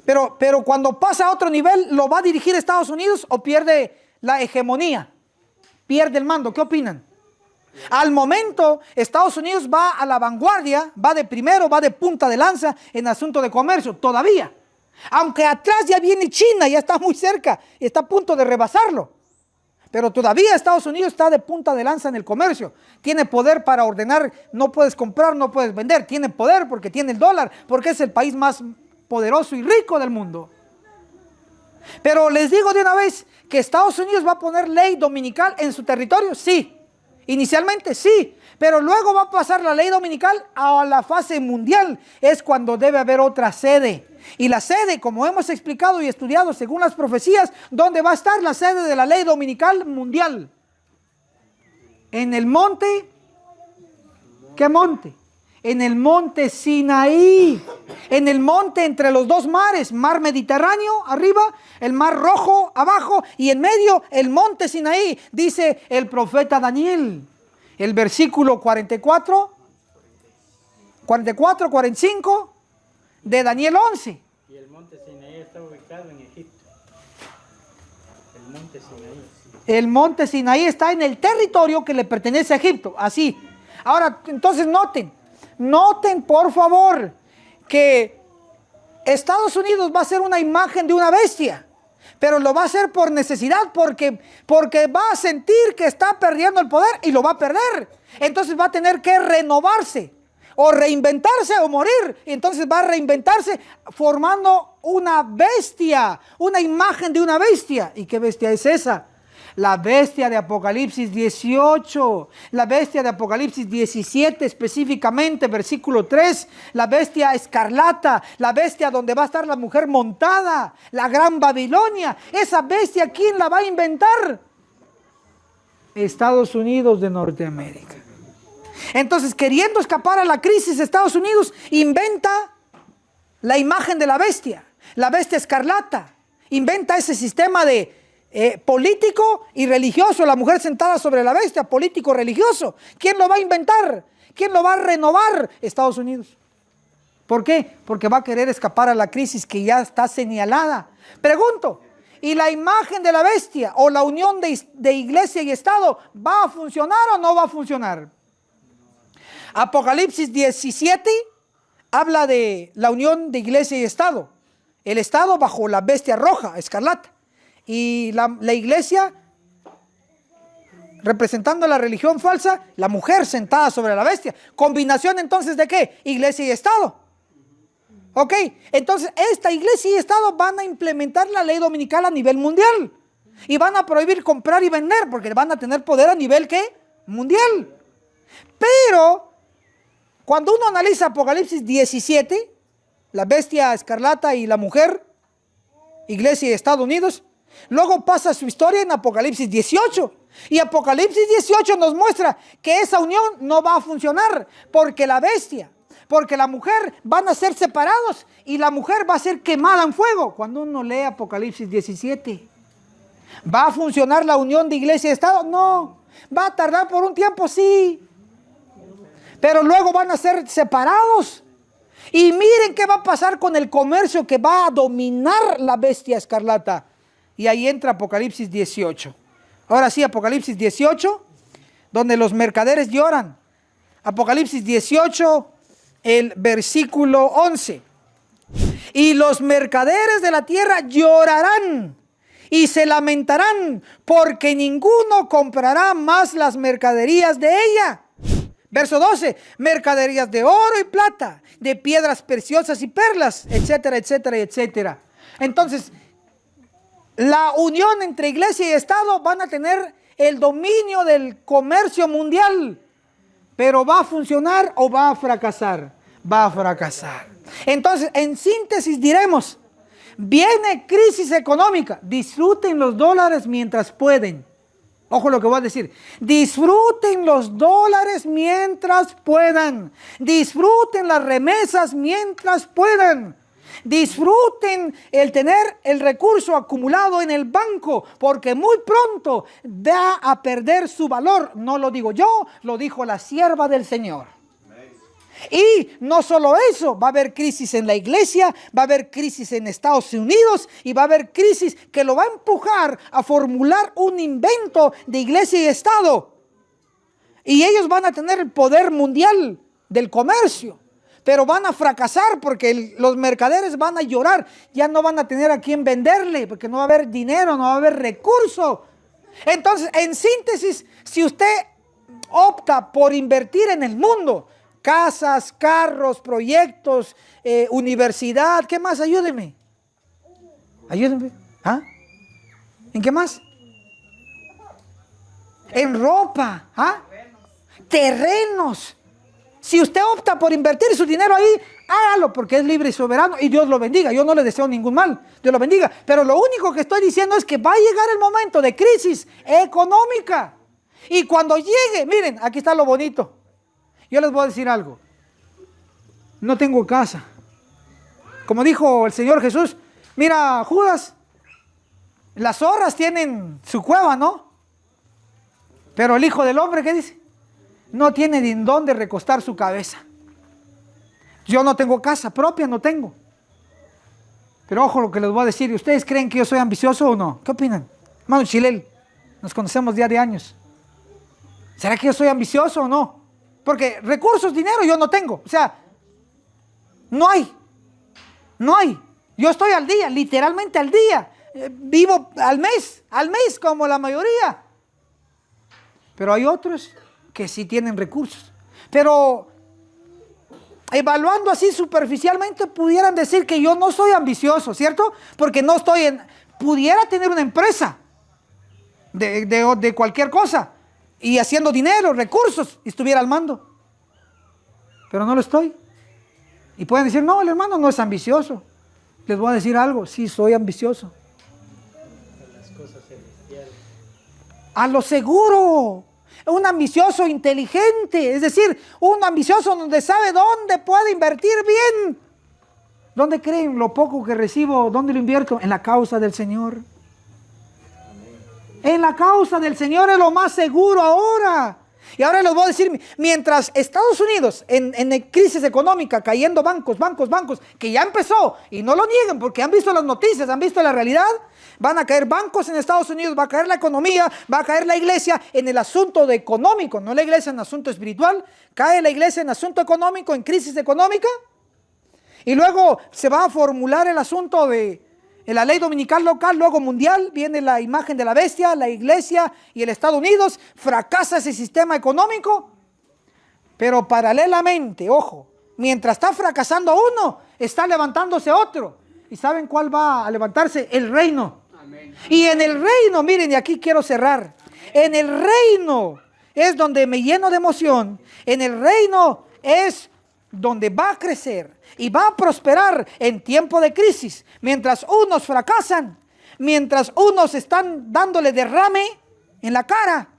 Pero cuando pasa a otro nivel, ¿lo va a dirigir Estados Unidos o pierde la hegemonía? Pierde el mando. ¿Qué opinan? Al momento, Estados Unidos va a la vanguardia, va de primero, va de punta de lanza en asunto de comercio, todavía. Aunque atrás ya viene China, ya está muy cerca, y está a punto de rebasarlo. Pero todavía Estados Unidos está de punta de lanza en el comercio. Tiene poder para ordenar, no puedes comprar, no puedes vender. Tiene poder porque tiene el dólar, porque es el país más poderoso y rico del mundo. Pero les digo de una vez que Estados Unidos va a poner ley dominical en su territorio, sí. Inicialmente sí, pero luego va a pasar la ley dominical a la fase mundial. Es cuando debe haber otra sede. Y la sede, como hemos explicado y estudiado según las profecías, ¿dónde va a estar la sede de la ley dominical mundial? En el monte. ¿Qué monte? En el monte Sinaí, en el monte entre los 2 mares, mar Mediterráneo arriba, el mar Rojo abajo y en medio el monte Sinaí, dice el profeta Daniel, el versículo 45 de Daniel 11. Y el monte Sinaí está ubicado en Egipto. El monte Sinaí. El monte Sinaí está en el territorio que le pertenece a Egipto, así. Ahora, entonces Noten por favor que Estados Unidos va a ser una imagen de una bestia, pero lo va a hacer por necesidad, porque va a sentir que está perdiendo el poder y lo va a perder. Entonces va a tener que renovarse o reinventarse o morir. Y entonces va a reinventarse formando una bestia, una imagen de una bestia. ¿Y qué bestia es esa? La bestia de Apocalipsis 18, la bestia de Apocalipsis 17 específicamente, versículo 3, la bestia escarlata, la bestia donde va a estar la mujer montada, la gran Babilonia. Esa bestia, ¿quién la va a inventar? Estados Unidos de Norteamérica. Entonces, queriendo escapar a la crisis, Estados Unidos inventa la imagen de la bestia escarlata, inventa ese sistema de político y religioso, la mujer sentada sobre la bestia, político religioso. ¿Quién lo va a inventar? ¿Quién lo va a renovar? Estados Unidos. ¿Por qué? Porque va a querer escapar a la crisis que ya está señalada. Pregunto, ¿y la imagen de la bestia o la unión de iglesia y Estado va a funcionar o no va a funcionar? Apocalipsis 17, habla de la unión de iglesia y Estado. El Estado bajo la bestia roja, escarlata. Y la iglesia, representando la religión falsa, la mujer sentada sobre la bestia. Combinación entonces de ¿qué? Iglesia y Estado. Ok, entonces esta iglesia y Estado van a implementar la ley dominical a nivel mundial. Y van a prohibir comprar y vender porque van a tener poder a nivel ¿qué? Mundial. Pero cuando uno analiza Apocalipsis 17, la bestia escarlata y la mujer, iglesia y Estados Unidos, luego pasa su historia en Apocalipsis 18. Y Apocalipsis 18 nos muestra que esa unión no va a funcionar porque la bestia, porque la mujer van a ser separados y la mujer va a ser quemada en fuego. Cuando uno lee Apocalipsis 17, ¿va a funcionar la unión de iglesia y Estado? No. ¿Va a tardar por un tiempo? Sí. Pero luego van a ser separados. Y miren qué va a pasar con el comercio que va a dominar la bestia escarlata. Y ahí entra Apocalipsis 18. Ahora sí, Apocalipsis 18, donde los mercaderes lloran. Apocalipsis 18, el versículo 11. Y los mercaderes de la tierra llorarán y se lamentarán, porque ninguno comprará más las mercaderías de ella. Verso 12, mercaderías de oro y plata, de piedras preciosas y perlas, etcétera, etcétera, etcétera. Entonces, la unión entre iglesia y Estado van a tener el dominio del comercio mundial. Pero ¿va a funcionar o va a fracasar? Va a fracasar. Entonces, en síntesis diremos, viene crisis económica, disfruten los dólares mientras pueden. Ojo lo que voy a decir. Disfruten los dólares mientras puedan. Disfruten las remesas mientras puedan. Disfruten el tener el recurso acumulado en el banco, porque muy pronto va a perder su valor. No lo digo yo, lo dijo la sierva del Señor. Y no solo eso, va a haber crisis en la iglesia, va a haber crisis en Estados Unidos y va a haber crisis que lo va a empujar a formular un invento de iglesia y Estado. Y ellos van a tener el poder mundial del comercio, pero van a fracasar porque los mercaderes van a llorar, ya no van a tener a quién venderle porque no va a haber dinero, no va a haber recurso. Entonces, en síntesis, si usted opta por invertir en el mundo, casas, carros, proyectos, universidad, ¿qué más? Ayúdenme. Ayúdenme. ¿Ah? ¿En qué más? En ropa. ¿Ah? Terrenos. Si usted opta por invertir su dinero ahí, hágalo porque es libre y soberano y Dios lo bendiga. Yo no le deseo ningún mal, Dios lo bendiga. Pero lo único que estoy diciendo es que va a llegar el momento de crisis económica. Y cuando llegue, miren, aquí está lo bonito. Yo les voy a decir algo. No tengo casa. Como dijo el Señor Jesús, mira, Judas, las zorras tienen su cueva, ¿no? Pero el Hijo del Hombre, ¿qué dice? No tiene ni en dónde recostar su cabeza. Yo no tengo casa propia, no tengo. Pero ojo lo que les voy a decir. ¿Ustedes creen que yo soy ambicioso o no? ¿Qué opinan? Hermano Chilel, nos conocemos ya de años. ¿Será que yo soy ambicioso o no? Porque recursos, dinero yo no tengo. O sea, no hay. No hay. Yo estoy al día, literalmente al día. Vivo al mes como la mayoría. Pero hay otros que sí tienen recursos. Pero evaluando así superficialmente pudieran decir que yo no soy ambicioso, ¿cierto? Porque no estoy pudiera tener una empresa de cualquier cosa y haciendo dinero, recursos, y estuviera al mando. Pero no lo estoy. Y pueden decir, no, el hermano no es ambicioso. Les voy a decir algo, sí soy ambicioso. A lo seguro. Un ambicioso inteligente, es decir, un ambicioso donde sabe dónde puede invertir bien. ¿Dónde creen lo poco que recibo? ¿Dónde lo invierto? En la causa del Señor. En la causa del Señor es lo más seguro ahora. Y ahora les voy a decir, mientras Estados Unidos en crisis económica, cayendo bancos, que ya empezó, y no lo nieguen porque han visto las noticias, han visto la realidad, van a caer bancos en Estados Unidos, va a caer la economía, va a caer la iglesia en el asunto de económico, no la iglesia en asunto espiritual, cae la iglesia en asunto económico, en crisis económica, Y luego se va a formular el asunto de en la ley dominical local, luego mundial, viene la imagen de la bestia, la iglesia y el Estados Unidos, fracasa ese sistema económico, pero paralelamente, ojo, mientras está fracasando uno, está levantándose otro. ¿Y saben cuál va a levantarse? El reino. Amén. Y en el reino, miren, y aquí quiero cerrar, en el reino es donde me lleno de emoción, en el reino es donde va a crecer y va a prosperar en tiempo de crisis. Mientras unos fracasan, mientras unos están dándole derrame en la cara,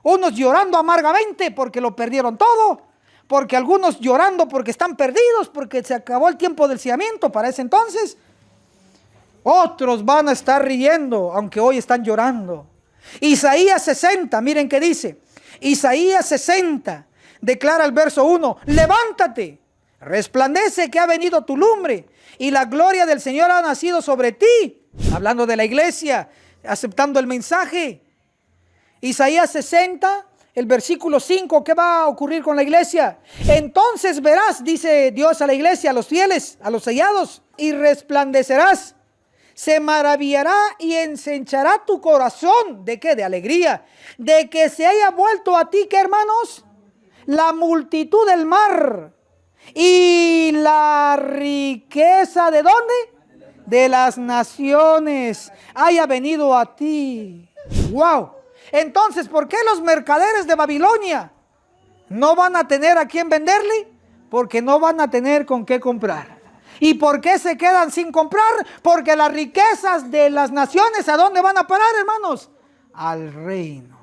unos llorando amargamente porque lo perdieron todo, porque algunos llorando porque están perdidos, porque se acabó el tiempo del ciamiento para ese entonces. Otros van a estar riendo, aunque hoy están llorando. Isaías 60, miren qué dice. Isaías 60, declara el verso 1, levántate, resplandece que ha venido tu lumbre y la gloria del Señor ha nacido sobre ti. Hablando de la iglesia, aceptando el mensaje. Isaías 60, el versículo 5, ¿qué va a ocurrir con la iglesia? Entonces verás, dice Dios a la iglesia, a los fieles, a los sellados, y resplandecerás. Se maravillará y ensanchará tu corazón. ¿De qué? De alegría. De que se haya vuelto a ti, ¿qué, hermanos? La multitud del mar. Y la riqueza, ¿de dónde? De las naciones haya venido a ti. ¡Wow! Entonces, ¿por qué los mercaderes de Babilonia no van a tener a quién venderle? Porque no van a tener con qué comprar. ¿Y por qué se quedan sin comprar? Porque las riquezas de las naciones, ¿a dónde van a parar, hermanos? Al reino.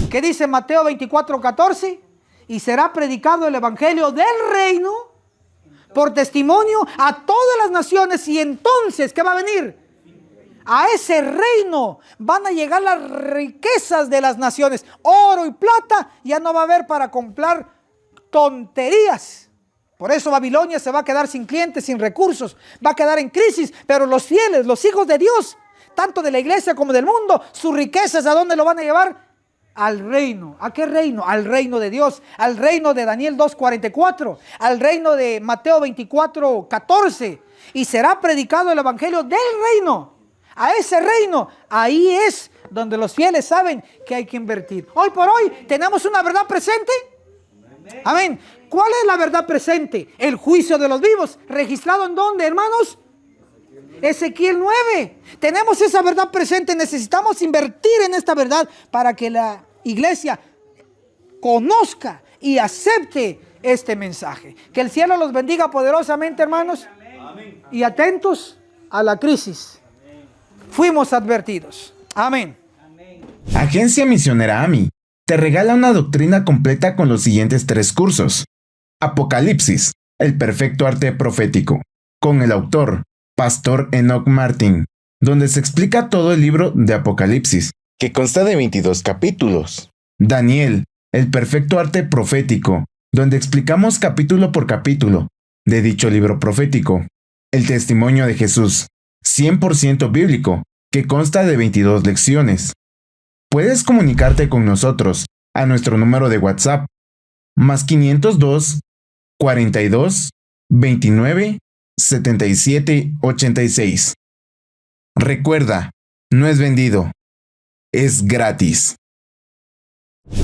¿Qué dice Mateo 24:14? Y será predicado el evangelio del reino por testimonio a todas las naciones. Y entonces, ¿qué va a venir? A ese reino van a llegar las riquezas de las naciones. Oro y plata ya no va a haber para comprar tonterías. Por eso Babilonia se va a quedar sin clientes, sin recursos, va a quedar en crisis. Pero los fieles, los hijos de Dios, tanto de la iglesia como del mundo, sus riquezas, ¿a dónde lo van a llevar? Al reino. ¿A qué reino? Al reino de Dios, al reino de Daniel 2:44, al reino de Mateo 24:14. Y será predicado el evangelio del reino. A ese reino, ahí es donde los fieles saben que hay que invertir. Hoy por hoy tenemos una verdad presente. Amén. ¿Cuál es la verdad presente? El juicio de los vivos. ¿Registrado en dónde, hermanos? Ezequiel 9. Tenemos esa verdad presente. Necesitamos invertir en esta verdad para que la iglesia conozca y acepte este mensaje. Que el cielo los bendiga poderosamente, hermanos. Amén. Y atentos a la crisis. Fuimos advertidos. Amén. Agencia Misionera AMI te regala una doctrina completa con los siguientes 3 cursos. Apocalipsis, el perfecto arte profético, con el autor, Pastor Enoch Martin, donde se explica todo el libro de Apocalipsis, que consta de 22 capítulos. Daniel, el perfecto arte profético, donde explicamos capítulo por capítulo de dicho libro profético. El testimonio de Jesús, 100% bíblico, que consta de 22 lecciones. Puedes comunicarte con nosotros a nuestro número de WhatsApp, más 502 42 29 77 86. Recuerda, no es vendido, es gratis.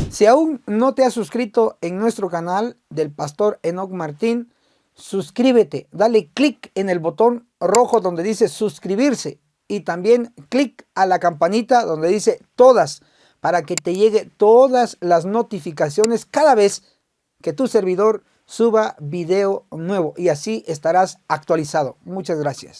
Si aún no te has suscrito en nuestro canal del Pastor Enoch Martín, suscríbete, dale clic en el botón rojo donde dice suscribirse y también clic a la campanita donde dice todas para que te llegue todas las notificaciones cada vez que tu servidor suba video nuevo y así estarás actualizado. Muchas gracias.